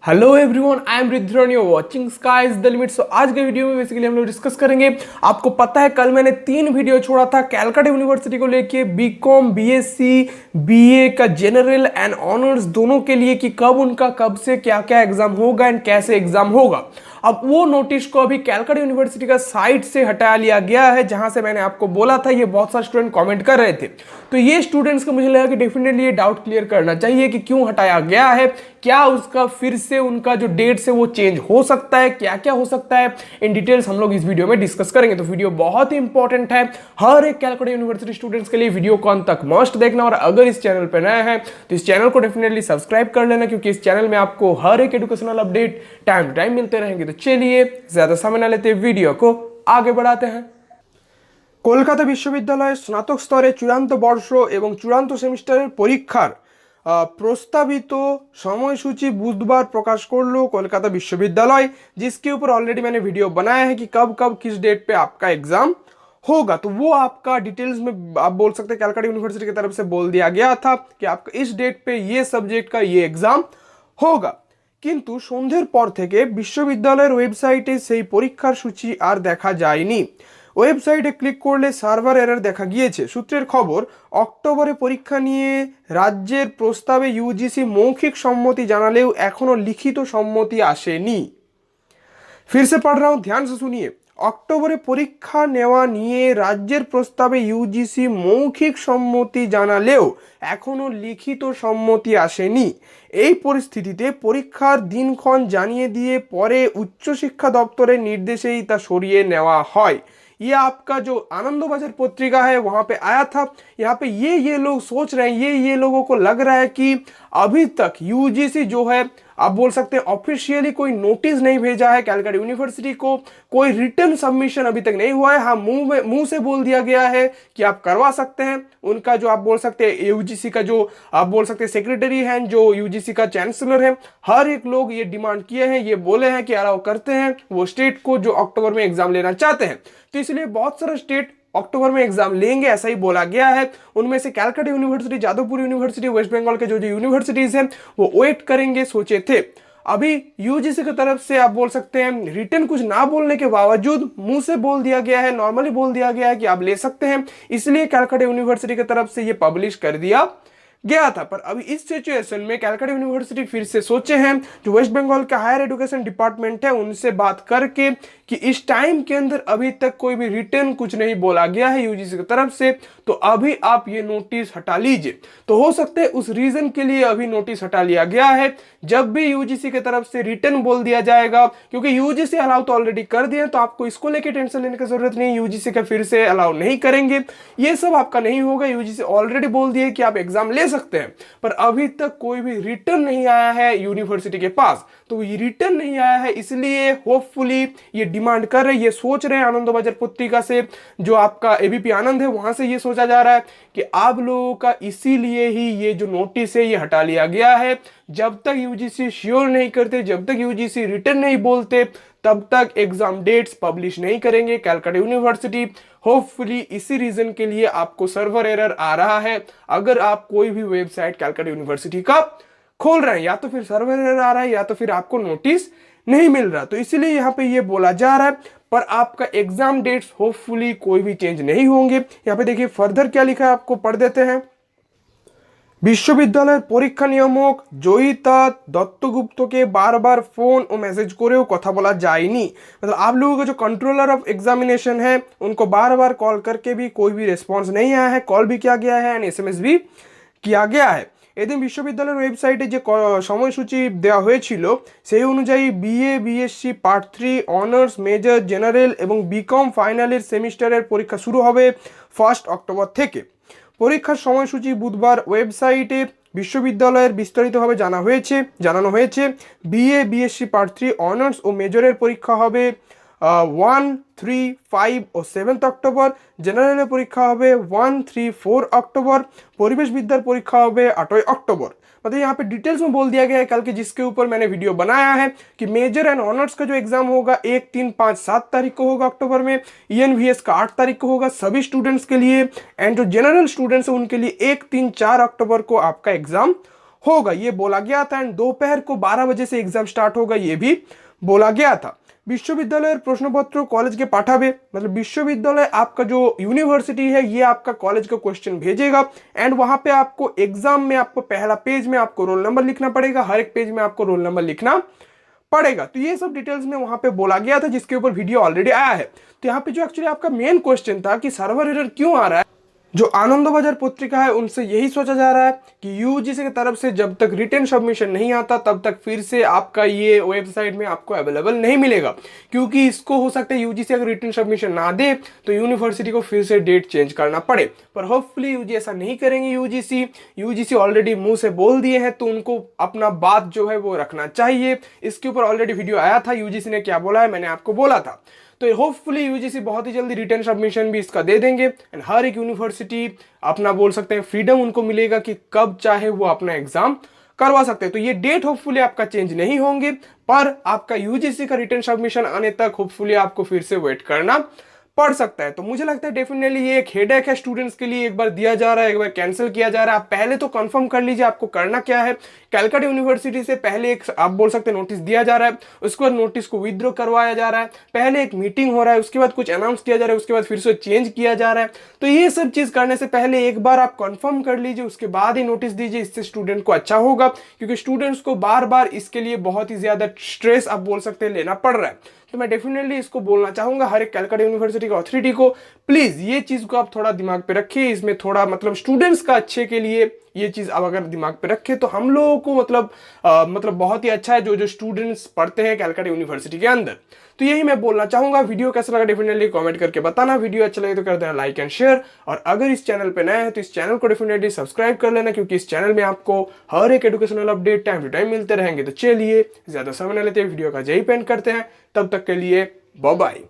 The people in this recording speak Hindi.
हेलो एवरीवन, आई एम रिद्रन, you watching sky is the limit. सो आज के वीडियो में बेसिकली हम लोग डिस्कस करेंगे। आपको पता है कल मैंने 3 वीडियो छोड़ा था कैलकाटा यूनिवर्सिटी को लेके, बीकॉम, बीएससी, बीए का जनरल एंड ऑनर्स दोनों के लिए कि कब उनका कब से क्या क्या एग्जाम होगा एंड कैसे एग्जाम होगा। अब वो नोटिस को अभी कैलकाटा यूनिवर्सिटी का साइट से हटा लिया गया है, जहां से मैंने आपको बोला था। ये बहुत सारे स्टूडेंट कमेंट कर रहे थे, तो ये स्टूडेंट्स को मुझे लगा कि डेफिनेटली ये डाउट क्लियर करना चाहिए कि क्यों हटाया गया है, क्या उसका फिर से उनका जो डेट से वो चेंज हो सकता है, क्या क्या हो सकता है, इन डिटेल्स हम लोग इस वीडियो में डिस्कस करेंगे। तो वीडियो बहुत ही इंपॉर्टेंट है, हर एक कैलकाटा यूनिवर्सिटी स्टूडेंट्स के लिए वीडियो को अंत तक मस्ट देखना। और अगर इस चैनल पर नए हैं तो इस चैनल को डेफिनेटली सब्सक्राइब कर लेना, क्योंकि इस चैनल में आपको हर एक educational update time to time मिलते रहेंगे। तो चलिए ज्यादा समय ना लेते वीडियो को आगे बढ़ाते हैं। কলকাতা বিশ্ববিদ্যালয়ের স্নাতক স্তরে চূড়ান্ত বর্ষ এবং চূড়ান্ত সেমিস্টারের পরীক্ষার प्रस्तावित সময়সূচি बुधवार प्रकाश कर लो कोलकाता विश्वविद्यालय, जिसके ऊपर ऑलरेडी मैंने वीडियो बनाया है कि कब कब किस डेट पे आपका एग्जाम होगा। तो वो आपका डिटेल्स में आप बोल सकते हैं कैलकाटा यूनिवर्सिटी की तरफ से बोल दिया गया था कि आपका इस डेट पे ये सब्जेक्ट का ये एग्जाम होगा। কিন্তু সন্ধ্যের পর থেকে বিশ্ববিদ্যালয়ের ওয়েবসাইটে সেই পরীক্ষার সূচি আর দেখা যায়নি। ওয়েবসাইটে ক্লিক করলে সার্ভার এরর দেখা গিয়েছে। সূত্রের খবর, অক্টোবরে পরীক্ষা নিয়ে রাজ্যের প্রস্তাবে ইউজিসি মৌখিক সম্মতি জানালেও এখনো লিখিত সম্মতি আসেনি। फिर से पढ़ रहा हूँ, ध्यान से सुनिए। অক্টোবরে পরীক্ষা নেওয়া নিয়ে রাজ্যের প্রস্তাবে ইউজিসি মৌখিক সম্মতি জানালেও এখনো লিখিত সম্মতি আসেনি। এই পরিস্থিতিতে পরীক্ষার দিনক্ষণ জানিয়ে দিয়ে পরে উচ্চশিক্ষা দপ্তরের নির্দেশেই তা সরিয়ে নেওয়া হয়। ये आपका जो आनंदबाजार पत्रिका है वहां पे आया था। यहाँ पे ये लोग सोच रहे हैं, ये लोगों को लग रहा है कि अभी तक यूजीसी जो है, आप बोल सकते हैं ऑफिशियली कोई नोटिस नहीं भेजा है कैलकाटा यूनिवर्सिटी को, कोई रिटर्न सबमिशन अभी तक नहीं हुआ है। हाँ, मुंह से बोल दिया गया है कि आप करवा सकते हैं। उनका जो आप बोल सकते हैं यूजीसी का जो आप बोल सकते हैं सेक्रेटरी हैं, जो यूजीसी का चांसलर है, हर एक लोग ये डिमांड किए हैं, ये बोले हैं कि अलाउ करते हैं वो स्टेट को जो अक्टूबर में एग्जाम लेना चाहते हैं। तो इसलिए बहुत सारे स्टेट अक्टूबर में एग्जाम लेंगे, ऐसा ही बोला गया है। उनमें से कैलकाटा यूनिवर्सिटी, जादवपुर यूनिवर्सिटी, वेस्ट बंगाल के जो यूनिवर्सिटीज हैं वो वेट करेंगे सोचे थे। अभी यूजीसी की तरफ से आप बोल सकते हैं रिटर्न कुछ ना बोलने के बावजूद मुंह से बोल दिया गया है, नॉर्मली बोल दिया गया है कि आप ले सकते हैं, इसलिए कैलकाटा यूनिवर्सिटी की तरफ से ये पब्लिश कर दिया गया था। पर अभी इस सिचुएशन में कैलकाटा यूनिवर्सिटी फिर से सोचे हैं, जो वेस्ट बंगाल का हायर एजुकेशन डिपार्टमेंट है उनसे बात करके कि इस टाइम के अंदर अभी तक कोई भी रिटर्न कुछ नहीं बोला गया है यूजीसी की तरफ से, तो अभी आप ये नोटिस हटा लीजिए। तो हो सकता है उस रीजन के लिए अभी नोटिस हटा लिया गया है। जब भी यूजीसी की तरफ से रिटर्न बोल दिया जाएगा, क्योंकि यूजीसी अलाउ तो ऑलरेडी कर दिए, तो आपको इसको लेके टेंशन लेने की जरूरत नहीं। यूजीसी का फिर से अलाउ नहीं करेंगे, ये सब आपका नहीं होगा। यूजीसी ऑलरेडी बोल दिए कि आप एग्जाम ले सकते हैं, पर अभी तक कोई भी रिटर्न नहीं आया है यूनिवर्सिटी के पास। तो ये रिटर्न नहीं आया है, इसलिए होपफुली ये डिमांड कर रहे, ये सोच रहे हैं आनंदबाजार पत्रिका से, जो आपका एबीपी आनंद है वहां से ये सोचा जा रहा है कि आप लोगों का इसीलिए ही ये जो नोटिस है ये हटा लिया गया है। जब तक यूजीसी श्योर नहीं करते, जब तक यूजीसी रिटर्न नहीं बोलते, तब तक एग्जाम डेट्स पब्लिश नहीं करेंगे कैलकाटा यूनिवर्सिटी। होपफुली इसी रीजन के लिए आपको सर्वर एरर आ रहा है। अगर आप कोई भी वेबसाइट कैलकाटा यूनिवर्सिटी का खोल रहे हैं, या तो फिर सर्वर एरर आ रहा है या तो फिर आपको नोटिस नहीं मिल रहा, तो इसीलिए यहाँ पे ये बोला जा रहा है। पर आपका एग्जाम डेट्स होपफुली कोई भी चेंज नहीं होंगे। यहाँ पे देखिए फर्दर क्या लिखा है, आपको पढ़ देते हैं। বিশ্ববিদ্যালয়ের পরীক্ষা নিয়ামক জয়িতা দত্তগুপ্তকে बार-बार फोन और मैसेज करेও কথা বলা যায়নি। मतलब आप लोगों का जो कंट्रोलर ऑफ एग्जामिनेशन है उनको बार-बार कॉल करके भी कोई भी रेस्पॉन्स नहीं आया है। कॉल भी किया गया है एंड एसएमएस भी किया गया है। এদিন বিশ্ববিদ্যালয়ের ওয়েবসাইটে যে সময়সূচি দেওয়া হয়েছিল সেই অনুযায়ী BA, BSc part 3, honours, major, general এবং বিকম ফাইনালের সেমিস্টারের পরীক্ষা শুরু হবে 1 অক্টোবর থেকে। পরীক্ষার সময়সূচি বুধবার ওয়েবসাইটে বিশ্ববিদ্যালয়ের বিস্তারিতভাবে জানানো হয়েছে। বিএ, বিএসসি পার্ট 3, অনার্স ও মেজরের পরীক্ষা হবে 1, 3, 5 और 7 अक्टूबर। जनरल परीक्षा হবে 1, 3, 4 अक्टूबर। परिवेश विद्यार परीक्षा হবে 8 अक्टूबर। मतलब यहाँ पे डिटेल्स में बोल दिया गया है कल के, जिसके ऊपर मैंने वीडियो बनाया है कि मेजर एंड ऑनर्स का जो एग्जाम होगा 1, 3, 5, 7 तारीख को होगा अक्टूबर में। ईएनवीएस का 8 तारीख को होगा सभी स्टूडेंट्स के लिए, एंड जो जनरल स्टूडेंट्स हैं उनके लिए 1, 3, 4 अक्टूबर को आपका एग्जाम होगा, ये बोला गया था। एंड दोपहर को 12 बजे से एग्जाम स्टार्ट होगा, ये भी बोला गया था। विश्वविद्यालय प्रश्न पत्र कॉलेज के पाठावे, मतलब विश्वविद्यालय आपका जो यूनिवर्सिटी है ये आपका कॉलेज का क्वेश्चन भेजेगा। एंड वहां पे आपको एग्जाम में आपको पहला पेज में आपको रोल नंबर लिखना पड़ेगा, हर एक पेज में आपको रोल नंबर लिखना पड़ेगा। तो ये सब डिटेल्स में वहां पे बोला गया था, जिसके ऊपर वीडियो ऑलरेडी आया है। तो यहाँ पे जो एक्चुअली आपका मेन क्वेश्चन था कि सर्वर एरर क्यों आ रहा है, जो आनंद बाजार पत्रिका है उनसे यही सोचा जा रहा है कि यूजीसी की तरफ से जब तक रिटन सबमिशन नहीं आता तब तक फिर से आपका ये वेबसाइट में आपको अवेलेबल नहीं मिलेगा, क्योंकि इसको हो सकता है यूजीसी अगर रिटन सबमिशन ना दे तो यूनिवर्सिटी को फिर से डेट चेंज करना पड़े। पर होपफुली यूजी ऐसा नहीं करेंगे। यूजीसी ऑलरेडी मुंह से बोल दिए हैं, तो उनको अपना बात जो है वो रखना चाहिए। इसके ऊपर ऑलरेडी वीडियो आया था, यूजीसी ने क्या बोला है मैंने आपको बोला था। तो होपफुली यूजीसी बहुत ही जल्दी रिटर्न सबमिशन भी इसका दे देंगे। एंड हर एक यूनिवर्सिटी अपना बोल सकते हैं फ्रीडम उनको मिलेगा कि कब चाहे वो अपना एग्जाम करवा सकते हैं। तो ये डेट होपफुली आपका चेंज नहीं होंगे, पर आपका यूजीसी का रिटर्न सबमिशन आने तक होपफुली आपको फिर से वेट करना पढ़ सकता है। तो मुझे लगता है डेफिनेटली ये एक हेडेक है स्टूडेंट्स के लिए, एक बार दिया जा रहा है, एक बार कैंसिल किया जा रहा है। आप पहले तो कंफर्म कर लीजिए आपको करना क्या है। कैलकाटा यूनिवर्सिटी से पहले एक आप बोल सकते हैं नोटिस दिया जा रहा है, उसके बाद नोटिस को विथड्रॉ करवाया जा रहा है, पहले एक मीटिंग हो रहा है, उसके बाद कुछ अनाउंस किया जा रहा है, उसके बाद फिर से चेंज किया जा रहा है। तो ये सब चीज करने से पहले एक बार आप कंफर्म कर लीजिए, उसके बाद ही नोटिस दीजिए। इससे स्टूडेंट को अच्छा होगा, क्योंकि स्टूडेंट्स को बार बार इसके लिए बहुत ही ज्यादा स्ट्रेस आप बोल सकते हैं लेना पड़ रहा है। तो मैं डेफिनेटली इसको बोलना चाहूंगा हर एक कैलकाटा यूनिवर्सिटी का अथॉरिटी को, प्लीज ये चीज को आप थोड़ा दिमाग पे रखिए। इसमें थोड़ा मतलब स्टूडेंट्स का अच्छे के लिए ये चीज आप अगर दिमाग पे रखे तो हम लोगों को मतलब बहुत ही अच्छा है जो जो स्टूडेंट्स पढ़ते हैं कैलकाटा यूनिवर्सिटी के अंदर। तो यही मैं बोलना चाहूंगा। वीडियो कैसा लगा डेफिनेटली कमेंट करके बताना। वीडियो अच्छा लगे तो कर देना लाइक एंड शेयर, और अगर इस चैनल पे नए हैं तो इस चैनल को डेफिनेटली सब्सक्राइब कर लेना, क्योंकि इस चैनल में आपको हर एक educational update time to time मिलते रहेंगे। तो चलिए ज्यादा समय न लेते वीडियो का यही पेंट करते हैं, तब तक के लिए बाय बाय।